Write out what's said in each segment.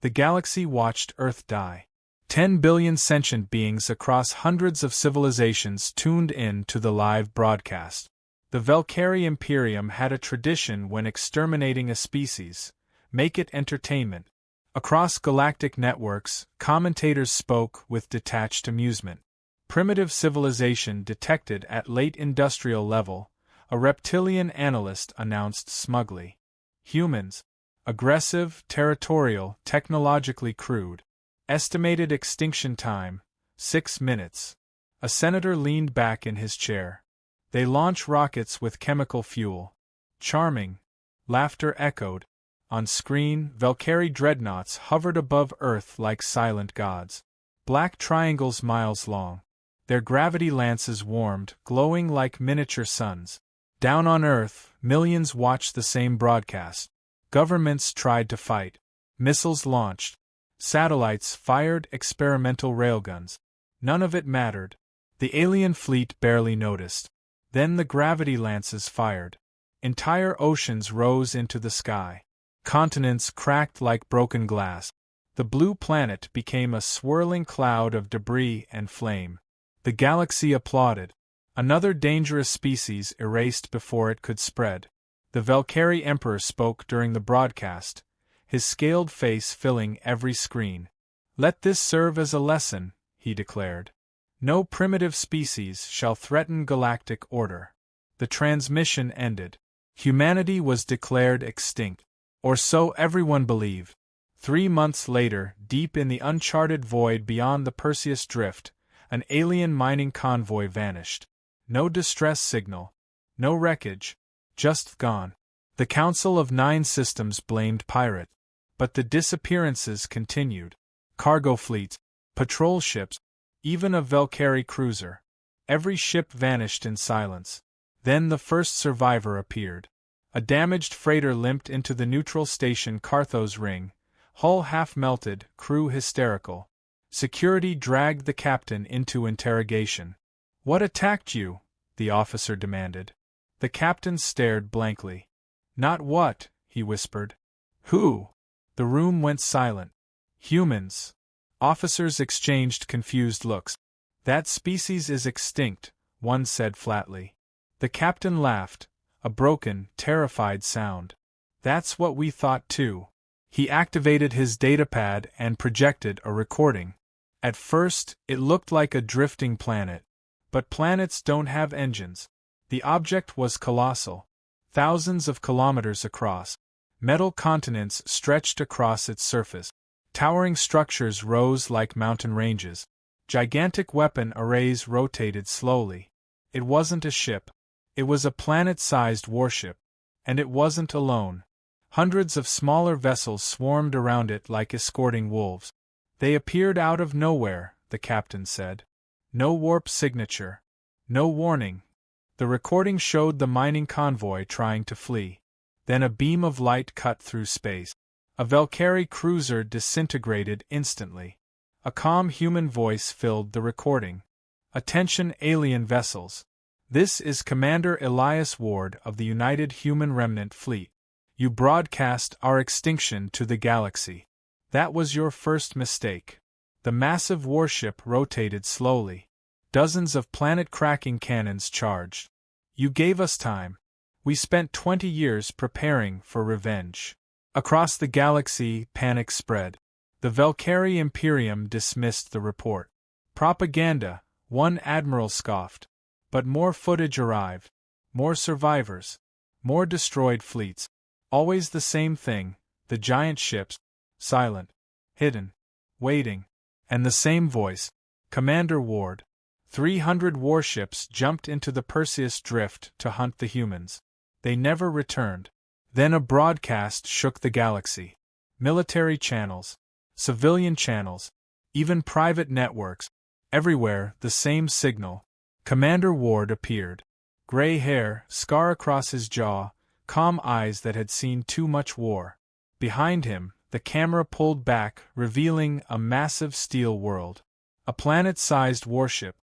The galaxy watched Earth die. 10 billion sentient beings across hundreds of civilizations tuned in to the live broadcast. The Valkyrie Imperium had a tradition when exterminating a species: make it entertainment. Across galactic networks, commentators spoke with detached amusement. Primitive civilization detected at late industrial level, a reptilian analyst announced smugly. Humans. Aggressive, territorial, technologically crude. Estimated extinction time, 6 minutes. A senator leaned back in his chair. They launch rockets with chemical fuel. Charming. Laughter echoed. On screen, Valkyrie dreadnoughts hovered above Earth like silent gods. Black triangles miles long. Their gravity lances warmed, glowing like miniature suns. Down on Earth, millions watched the same broadcast. Governments tried to fight. Missiles launched. Satellites fired experimental railguns. None of it mattered. The alien fleet barely noticed. Then the gravity lances fired. Entire oceans rose into the sky. Continents cracked like broken glass. The blue planet became a swirling cloud of debris and flame. The galaxy applauded. Another dangerous species erased before it could spread. The Valkyrie Emperor spoke during the broadcast, his scaled face filling every screen. "Let this serve as a lesson," he declared. "No primitive species shall threaten galactic order." The transmission ended. Humanity was declared extinct. Or so everyone believed. 3 months later, deep in the uncharted void beyond the Perseus Drift, an alien mining convoy vanished. No distress signal. No wreckage. Just gone. The Council of 9 Systems blamed pirate. But the disappearances continued. Cargo fleets, patrol ships, even a Valkyrie cruiser. Every ship vanished in silence. Then the first survivor appeared. A damaged freighter limped into the neutral station Carthos Ring, hull half-melted, crew hysterical. Security dragged the captain into interrogation. "What attacked you?" the officer demanded. The captain stared blankly. "Not what," he whispered. "Who?" The room went silent. "Humans." Officers exchanged confused looks. "That species is extinct," one said flatly. The captain laughed. A broken, terrified sound. "That's what we thought too." He activated his datapad and projected a recording. At first, it looked like a drifting planet. But planets don't have engines. The object was colossal. Thousands of kilometers across. Metal continents stretched across its surface. Towering structures rose like mountain ranges. Gigantic weapon arrays rotated slowly. It wasn't a ship. It was a planet-sized warship. And it wasn't alone. Hundreds of smaller vessels swarmed around it like escorting wolves. "They appeared out of nowhere," the captain said. "No warp signature. No warning." The recording showed the mining convoy trying to flee. Then a beam of light cut through space. A Valkyrie cruiser disintegrated instantly. A calm human voice filled the recording. "Attention alien vessels. This is Commander Elias Ward of the United Human Remnant Fleet. You broadcast our extinction to the galaxy. That was your first mistake." The massive warship rotated slowly. Dozens of planet-cracking cannons charged. "You gave us time. We spent 20 years preparing for revenge." Across the galaxy, panic spread. The Valkyrie Imperium dismissed the report. "Propaganda," one admiral scoffed. But more footage arrived. More survivors. More destroyed fleets. Always the same thing, the giant ships, silent, hidden, waiting. And the same voice, "Commander Ward." 300 warships jumped into the Perseus Drift to hunt the humans. They never returned. Then a broadcast shook the galaxy. Military channels, civilian channels, even private networks. Everywhere, the same signal. Commander Ward appeared. Gray hair, scar across his jaw, calm eyes that had seen too much war. Behind him, the camera pulled back, revealing a massive steel world. A planet-sized warship.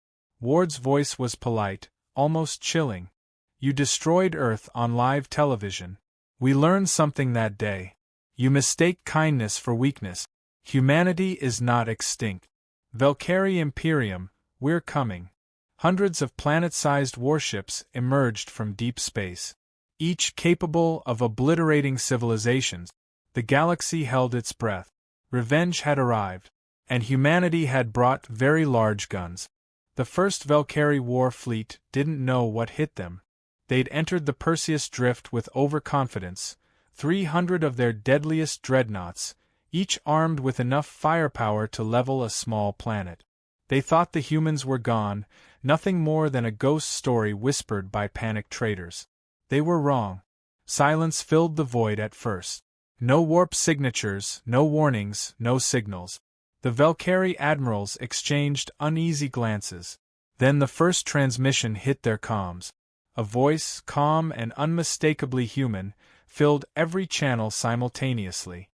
Ward's voice was polite, almost chilling. "You destroyed Earth on live television. We learned something that day. You mistake kindness for weakness. Humanity is not extinct. Valkyrie Imperium, we're coming. Hundreds of planet-sized warships emerged from deep space, each capable of obliterating civilizations. The galaxy held its breath. Revenge had arrived, and humanity had brought very large guns. The first Valkyrie war fleet didn't know what hit them. They'd entered the Perseus Drift with overconfidence, 300 of their deadliest dreadnoughts, each armed with enough firepower to level a small planet. They thought the humans were gone, nothing more than a ghost story whispered by panicked traders. They were wrong. Silence filled the void at first. No warp signatures, no warnings, no signals. The Valkyrie admirals exchanged uneasy glances. Then the first transmission hit their comms. A voice, calm and unmistakably human, filled every channel simultaneously.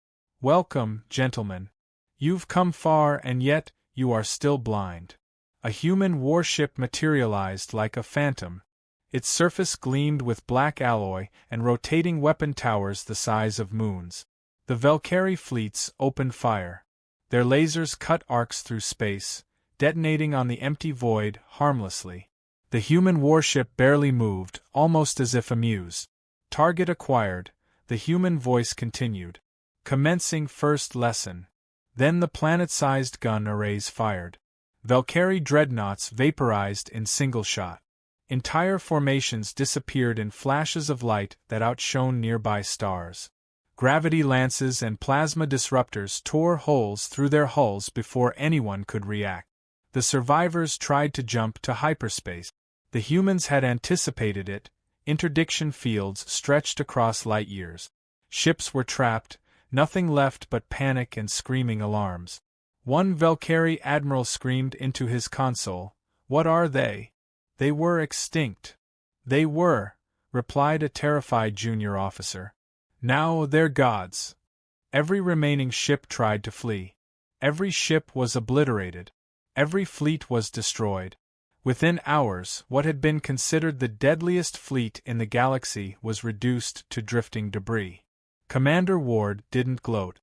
"Welcome, gentlemen. You've come far and yet, you are still blind." A human warship materialized like a phantom. Its surface gleamed with black alloy and rotating weapon towers the size of moons. The Valkyrie fleets opened fire. Their lasers cut arcs through space, detonating on the empty void harmlessly. The human warship barely moved, almost as if amused. Target acquired, the human voice continued. Commencing first lesson. Then the planet-sized gun arrays fired. Valkyrie dreadnoughts vaporized in single shot. Entire formations disappeared in flashes of light that outshone nearby stars. Gravity lances and plasma disruptors tore holes through their hulls before anyone could react. The survivors tried to jump to hyperspace. The humans had anticipated it. Interdiction fields stretched across light years. Ships were trapped, nothing left but panic and screaming alarms. One Valkyrie admiral screamed into his console, "What are they?" "They were extinct." "They were," replied a terrified junior officer. "Now they're gods." Every remaining ship tried to flee. Every ship was obliterated. Every fleet was destroyed. Within hours, what had been considered the deadliest fleet in the galaxy was reduced to drifting debris. Commander Ward didn't gloat.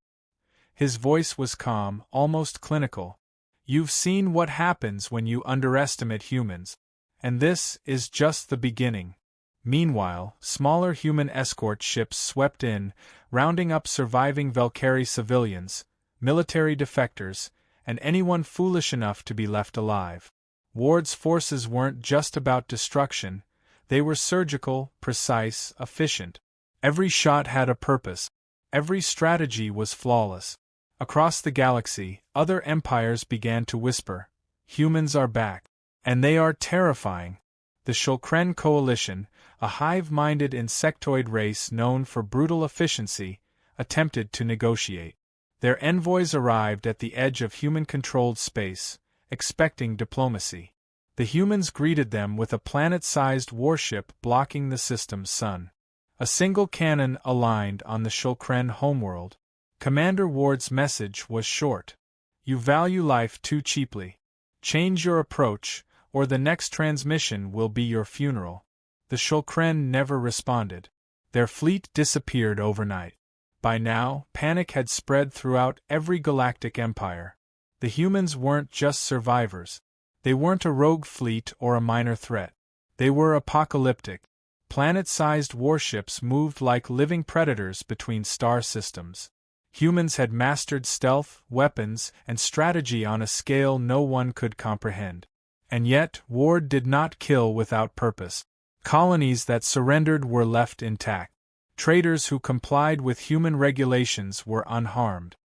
His voice was calm, almost clinical. "You've seen what happens when you underestimate humans. And this is just the beginning." Meanwhile, smaller human escort ships swept in, rounding up surviving Valkyrie civilians, military defectors, and anyone foolish enough to be left alive. Ward's forces weren't just about destruction, they were surgical, precise, efficient. Every shot had a purpose. Every strategy was flawless. Across the galaxy, other empires began to whisper, "Humans are back. And they are terrifying." The Shulkren Coalition, a hive-minded insectoid race known for brutal efficiency, attempted to negotiate. Their envoys arrived at the edge of human-controlled space, expecting diplomacy. The humans greeted them with a planet-sized warship blocking the system's sun. A single cannon aligned on the Shulkren homeworld. Commander Ward's message was short. "You value life too cheaply. Change your approach, or the next transmission will be your funeral." The Shulkren never responded. Their fleet disappeared overnight. By now, panic had spread throughout every galactic empire. The humans weren't just survivors. They weren't a rogue fleet or a minor threat. They were apocalyptic. Planet-sized warships moved like living predators between star systems. Humans had mastered stealth, weapons, and strategy on a scale no one could comprehend. And yet, Ward did not kill without purpose. Colonies that surrendered were left intact. Traders who complied with human regulations were unharmed.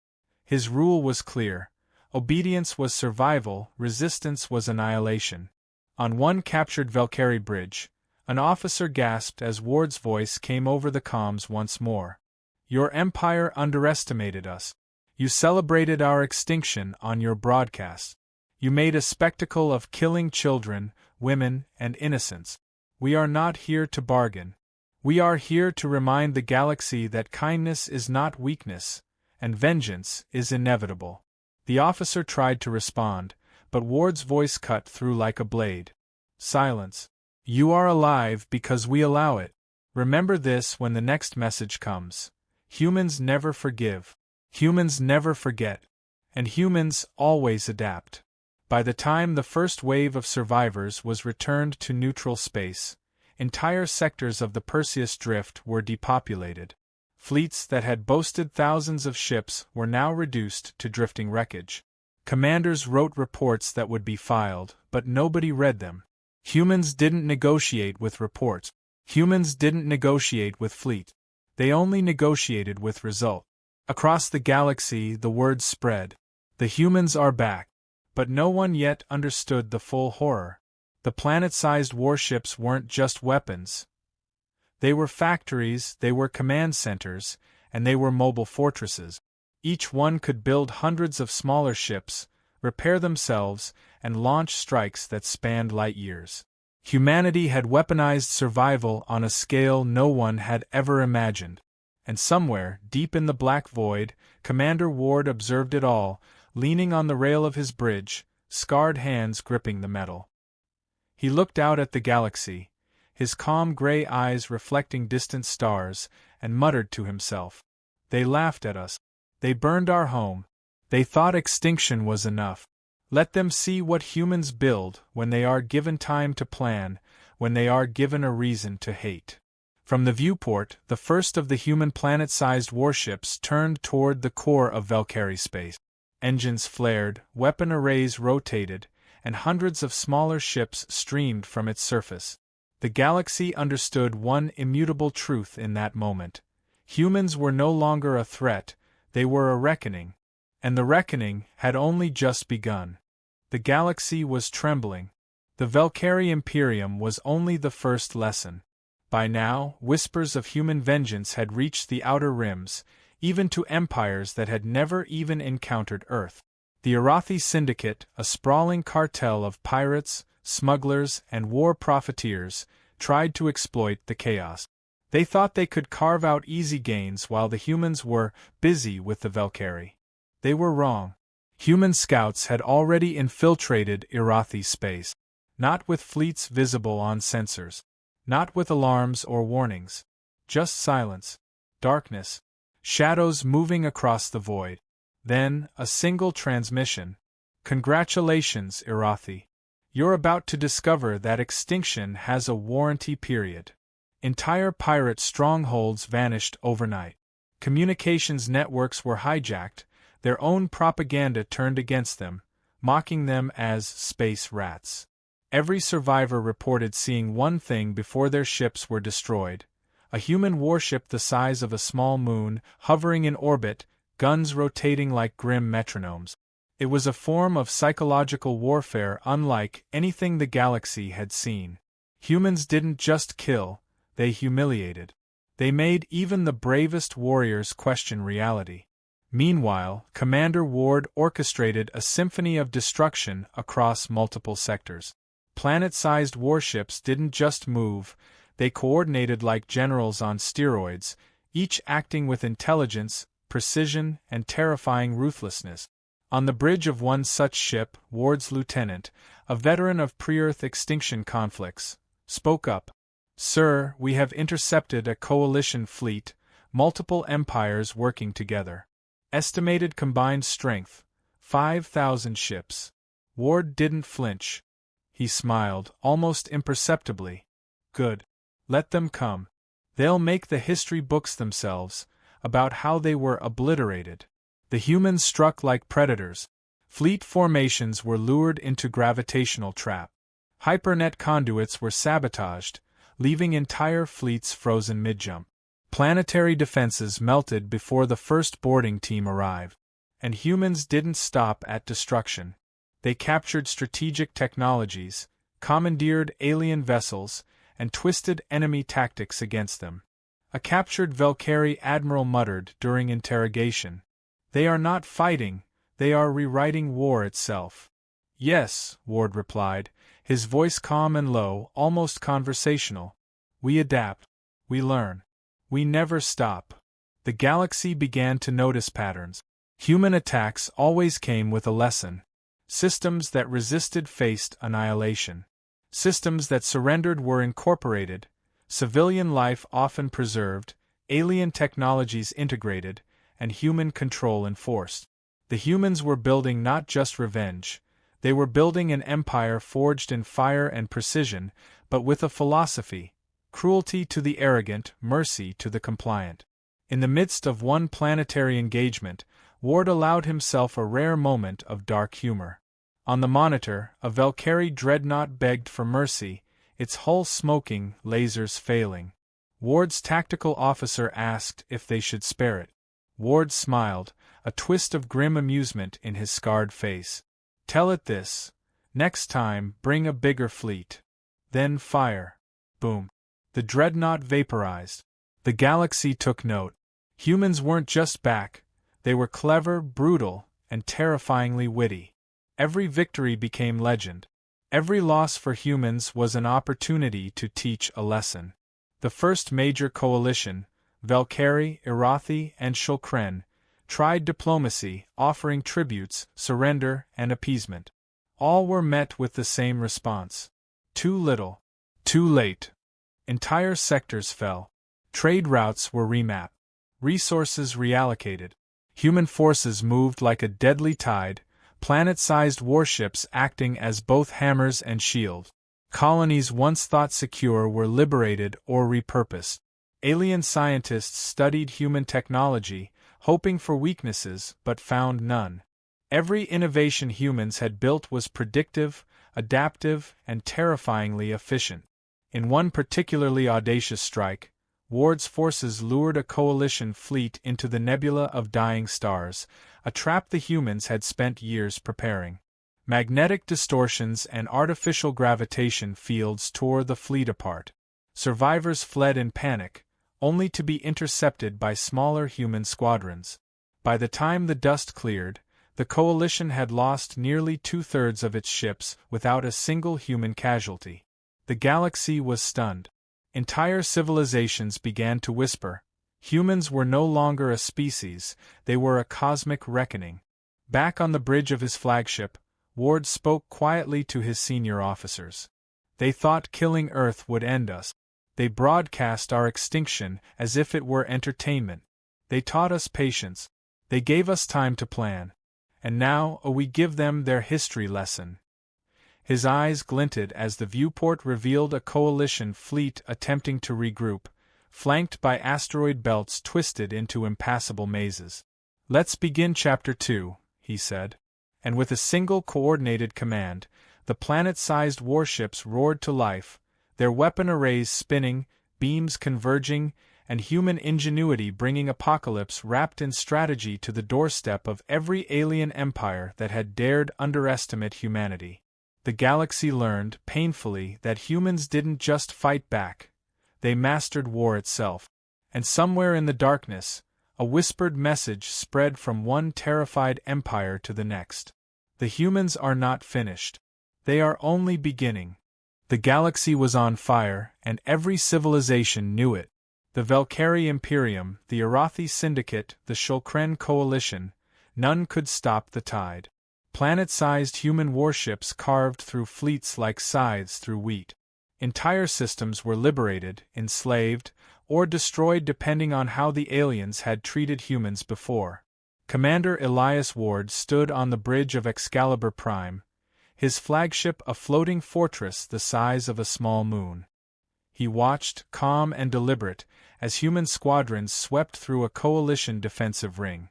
His rule was clear. Obedience was survival, resistance was annihilation. On one captured Valkyrie bridge, an officer gasped as Ward's voice came over the comms once more. "Your empire underestimated us. You celebrated our extinction on your broadcast. You made a spectacle of killing children, women, and innocents. We are not here to bargain. We are here to remind the galaxy that kindness is not weakness, and vengeance is inevitable." The officer tried to respond, but Ward's voice cut through like a blade. "Silence. You are alive because we allow it. Remember this when the next message comes. Humans never forgive. Humans never forget." And humans always adapt. By the time the first wave of survivors was returned to neutral space, entire sectors of the Perseus Drift were depopulated. Fleets that had boasted thousands of ships were now reduced to drifting wreckage. Commanders wrote reports that would be filed, but nobody read them. Humans didn't negotiate with reports. Humans didn't negotiate with fleet. They only negotiated with result. Across the galaxy, the word spread. The humans are back. But no one yet understood the full horror. The planet-sized warships weren't just weapons. They were factories, they were command centers, and they were mobile fortresses. Each one could build hundreds of smaller ships, repair themselves, and launch strikes that spanned light years. Humanity had weaponized survival on a scale no one had ever imagined. And somewhere, deep in the black void, Commander Ward observed it all, leaning on the rail of his bridge, scarred hands gripping the metal. He looked out at the galaxy, his calm gray eyes reflecting distant stars, and muttered to himself, "They laughed at us. They burned our home. They thought extinction was enough. Let them see what humans build when they are given time to plan, when they are given a reason to hate." From the viewport, the first of the human planet-sized warships turned toward the core of Valkyrie space. Engines flared, weapon arrays rotated, and hundreds of smaller ships streamed from its surface. The galaxy understood one immutable truth in that moment. Humans were no longer a threat, they were a reckoning. And the reckoning had only just begun. The galaxy was trembling. The Valkyrie Imperium was only the first lesson. By now, whispers of human vengeance had reached the outer rims, even to empires that had never even encountered Earth. The Arathi Syndicate, a sprawling cartel of pirates, smugglers, and war profiteers, tried to exploit the chaos. They thought they could carve out easy gains while the humans were busy with the Valkyrie. They were wrong. Human scouts had already infiltrated Arathi space. Not with fleets visible on sensors. Not with alarms or warnings. Just silence. Darkness. Shadows moving across the void. Then, a single transmission. "Congratulations, Arathi. You're about to discover that extinction has a warranty period." Entire pirate strongholds vanished overnight. Communications networks were hijacked, their own propaganda turned against them, mocking them as space rats. Every survivor reported seeing one thing before their ships were destroyed: a human warship the size of a small moon, hovering in orbit, guns rotating like grim metronomes. It was a form of psychological warfare unlike anything the galaxy had seen. Humans didn't just kill, they humiliated. They made even the bravest warriors question reality. Meanwhile, Commander Ward orchestrated a symphony of destruction across multiple sectors. Planet-sized warships didn't just move, they coordinated like generals on steroids, each acting with intelligence, precision, and terrifying ruthlessness. On the bridge of one such ship, Ward's lieutenant, a veteran of pre-Earth extinction conflicts, spoke up. "Sir, we have intercepted a coalition fleet, multiple empires working together. Estimated combined strength, 5,000 ships." Ward didn't flinch. He smiled, almost imperceptibly. "Good. Let them come. They'll make the history books themselves, about how they were obliterated." The humans struck like predators. Fleet formations were lured into gravitational trap. Hypernet conduits were sabotaged, leaving entire fleets frozen mid-jump. Planetary defenses melted before the first boarding team arrived. And humans didn't stop at destruction. They captured strategic technologies, commandeered alien vessels, and twisted enemy tactics against them. A captured Valkyrie admiral muttered during interrogation, "They are not fighting, they are rewriting war itself." "Yes," Ward replied, his voice calm and low, almost conversational. "We adapt. We learn. We never stop." The galaxy began to notice patterns. Human attacks always came with a lesson. Systems that resisted faced annihilation. Systems that surrendered were incorporated, civilian life often preserved, alien technologies integrated, and human control enforced. The humans were building not just revenge, they were building an empire forged in fire and precision, but with a philosophy: cruelty to the arrogant, mercy to the compliant. In the midst of one planetary engagement, Ward allowed himself a rare moment of dark humor. On the monitor, a Valkyrie dreadnought begged for mercy, its hull smoking, lasers failing. Ward's tactical officer asked if they should spare it. Ward smiled, a twist of grim amusement in his scarred face. "Tell it this. Next time, bring a bigger fleet. Then fire." Boom. The dreadnought vaporized. The galaxy took note. Humans weren't just back, they were clever, brutal, and terrifyingly witty. Every victory became legend. Every loss for humans was an opportunity to teach a lesson. The first major coalition, Valkyrie, Irathi, and Shulkren, tried diplomacy, offering tributes, surrender, and appeasement. All were met with the same response: too little, too late. Entire sectors fell. Trade routes were remapped. Resources reallocated. Human forces moved like a deadly tide, planet-sized warships acting as both hammers and shields. Colonies once thought secure were liberated or repurposed. Alien scientists studied human technology, hoping for weaknesses but found none. Every innovation humans had built was predictive, adaptive, and terrifyingly efficient. In one particularly audacious strike, Ward's forces lured a coalition fleet into the nebula of dying stars, a trap the humans had spent years preparing. Magnetic distortions and artificial gravitation fields tore the fleet apart. Survivors fled in panic, only to be intercepted by smaller human squadrons. By the time the dust cleared, the coalition had lost nearly two-thirds of its ships without a single human casualty. The galaxy was stunned. Entire civilizations began to whisper. Humans were no longer a species, they were a cosmic reckoning. Back on the bridge of his flagship, Ward spoke quietly to his senior officers. They thought killing Earth would end us. They broadcast our extinction as if it were entertainment. They taught us patience. They gave us time to plan. And now, we give them their history lesson. His eyes glinted as the viewport revealed a coalition fleet attempting to regroup, flanked by asteroid belts twisted into impassable mazes. "Let's begin Chapter 2, he said. And with a single coordinated command, the planet-sized warships roared to life, their weapon arrays spinning, beams converging, and human ingenuity bringing apocalypse wrapped in strategy to the doorstep of every alien empire that had dared underestimate humanity. The galaxy learned, painfully, that humans didn't just fight back. They mastered war itself. And somewhere in the darkness, a whispered message spread from one terrified empire to the next. The humans are not finished. They are only beginning. The galaxy was on fire, and every civilization knew it. The Valkyrie Imperium, the Irathi Syndicate, the Shulkren Coalition, none could stop the tide. Planet-sized human warships carved through fleets like scythes through wheat. Entire systems were liberated, enslaved, or destroyed depending on how the aliens had treated humans before. Commander Elias Ward stood on the bridge of Excalibur Prime, his flagship a floating fortress the size of a small moon. He watched, calm and deliberate, as human squadrons swept through a coalition defensive ring.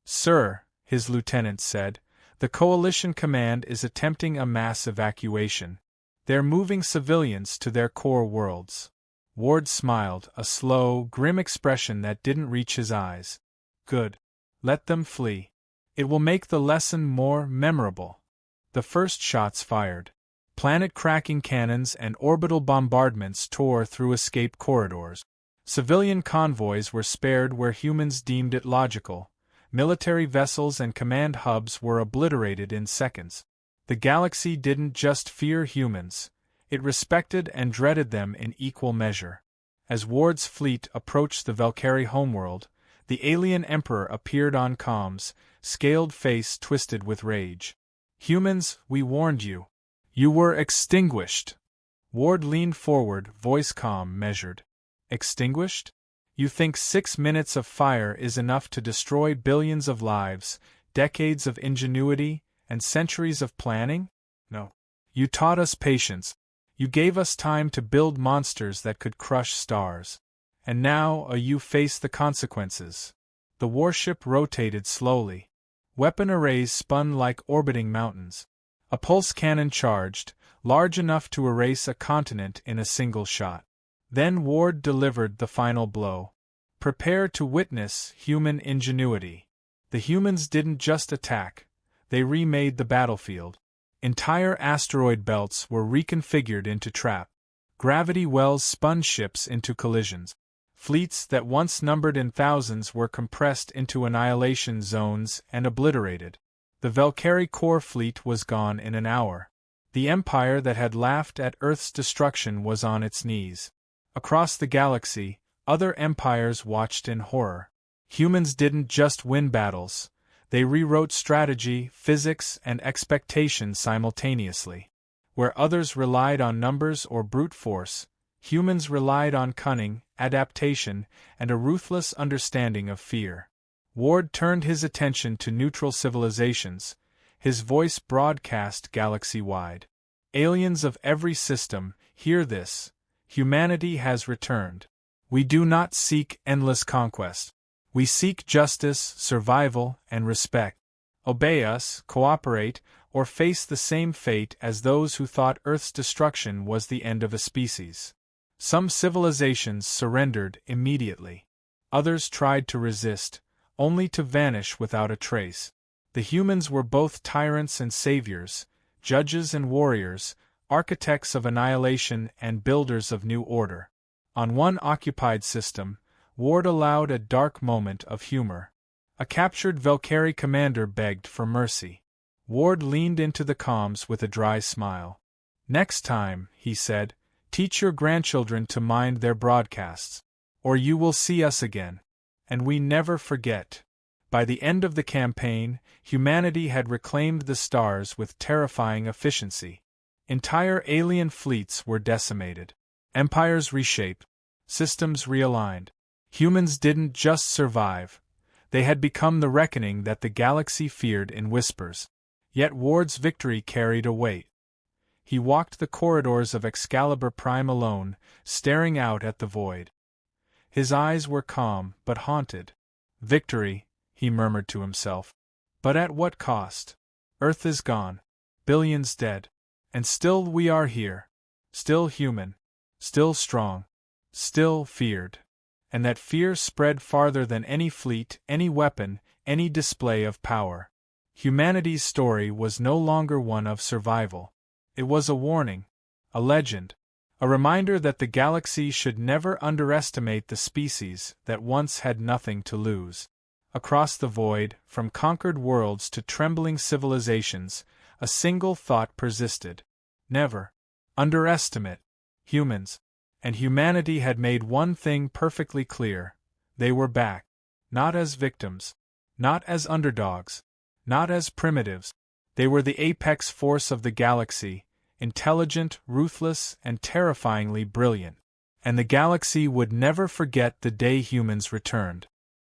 "Sir," his lieutenant said, "the coalition command is attempting a mass evacuation. They're moving civilians to their core worlds." Ward smiled, a slow, grim expression that didn't reach his eyes. "Good. Let them flee. It will make the lesson more memorable." The first shots fired. Planet-cracking cannons and orbital bombardments tore through escape corridors. Civilian convoys were spared where humans deemed it logical. Military vessels and command hubs were obliterated in seconds. The galaxy didn't just fear humans, it respected and dreaded them in equal measure. As Ward's fleet approached the Valkyrie homeworld, the alien emperor appeared on comms, scaled face twisted with rage. "Humans, we warned you. You were extinguished." Ward leaned forward, voice calm, measured. "Extinguished? You think 6 minutes of fire is enough to destroy billions of lives, decades of ingenuity and centuries of planning? No. You taught us patience. You gave us time to build monsters that could crush stars. And now you face the consequences. The warship rotated slowly. Weapon arrays spun like orbiting mountains. A pulse cannon charged, large enough to erase a continent in a single shot. Then Ward delivered the final blow. Prepare to witness human ingenuity. The humans didn't just attack, they remade the battlefield. Entire asteroid belts were reconfigured into trap. Gravity wells spun ships into collisions. Fleets that once numbered in thousands were compressed into annihilation zones and obliterated. The Valkyrie core fleet was gone in an hour. The empire that had laughed at Earth's destruction was on its knees. Across the galaxy, other empires watched in horror. Humans didn't just win battles, they rewrote strategy, physics, and expectation simultaneously. Where others relied on numbers or brute force, humans relied on cunning, adaptation, and a ruthless understanding of fear. Ward turned his attention to neutral civilizations, his voice broadcast galaxy-wide. Aliens of every system, hear this. Humanity has returned. We do not seek endless conquest. We seek justice, survival, and respect. Obey us, cooperate, or face the same fate as those who thought Earth's destruction was the end of a species. Some civilizations surrendered immediately. Others tried to resist, only to vanish without a trace. The humans were both tyrants and saviors, judges and warriors, architects of annihilation and builders of new order. On one occupied system, Ward allowed a dark moment of humor. A captured Valkyrie commander begged for mercy. Ward leaned into the comms with a dry smile. "Next time," he said, "teach your grandchildren to mind their broadcasts. Or you will see us again. And we never forget." By the end of the campaign, humanity had reclaimed the stars with terrifying efficiency. Entire alien fleets were decimated. Empires reshaped. Systems realigned. Humans didn't just survive. They had become the reckoning that the galaxy feared in whispers. Yet Ward's victory carried a weight. He walked the corridors of Excalibur Prime alone, staring out at the void. His eyes were calm but haunted. "Victory," he murmured to himself. "But at what cost? Earth is gone. Billions dead. And still we are here. Still human. Still strong. Still feared." And that fear spread farther than any fleet, any weapon, any display of power. Humanity's story was no longer one of survival. It was a warning, a legend, a reminder that the galaxy should never underestimate the species that once had nothing to lose. Across the void, from conquered worlds to trembling civilizations, a single thought persisted. Never underestimate humans. And humanity had made one thing perfectly clear. They were back. Not as victims. Not as underdogs. Not as primitives. They were the apex force of the galaxy, intelligent, ruthless, and terrifyingly brilliant. And the galaxy would never forget the day humans returned.